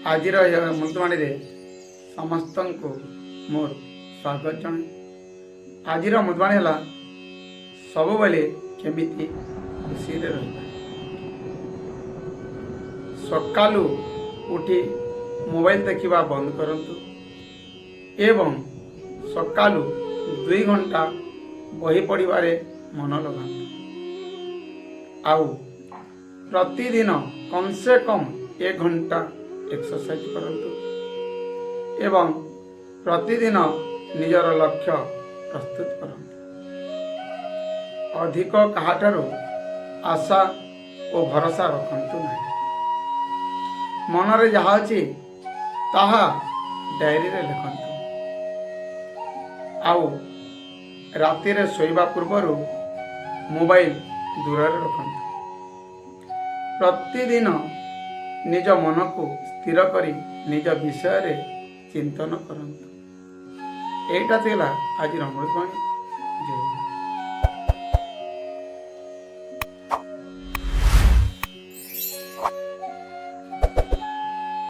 आजिर अमृतवाणी समस्त को मोर स्वागत जन। आजिर अमृतवाणी है सब बेले केमिति खुशी रहा। सकालू उठी मोबाइल देखा बंद करंतु एवं सकालू 2 घंटा बही पढ़ारे मन लगातु। आउ प्रतिदिन कम से कम 1 घंटा एक्सरसाइज करंतु एवं प्रतिदिन निजर लक्ष्य प्रस्तुत करंतु। अधिक काहाठारू आशा और भरोसा रखंतु नहीं। मनरे जहा अछि ताहा डायरी रे लिखंतु। आउ राति रे सोइबा पूर्वरु मोबाइल दूर रखंतु। प्रतिदिन निज मन को स्थिर करी निज विषय रे चिंतन करंतु। एटा थिला आज अमृतवाणी।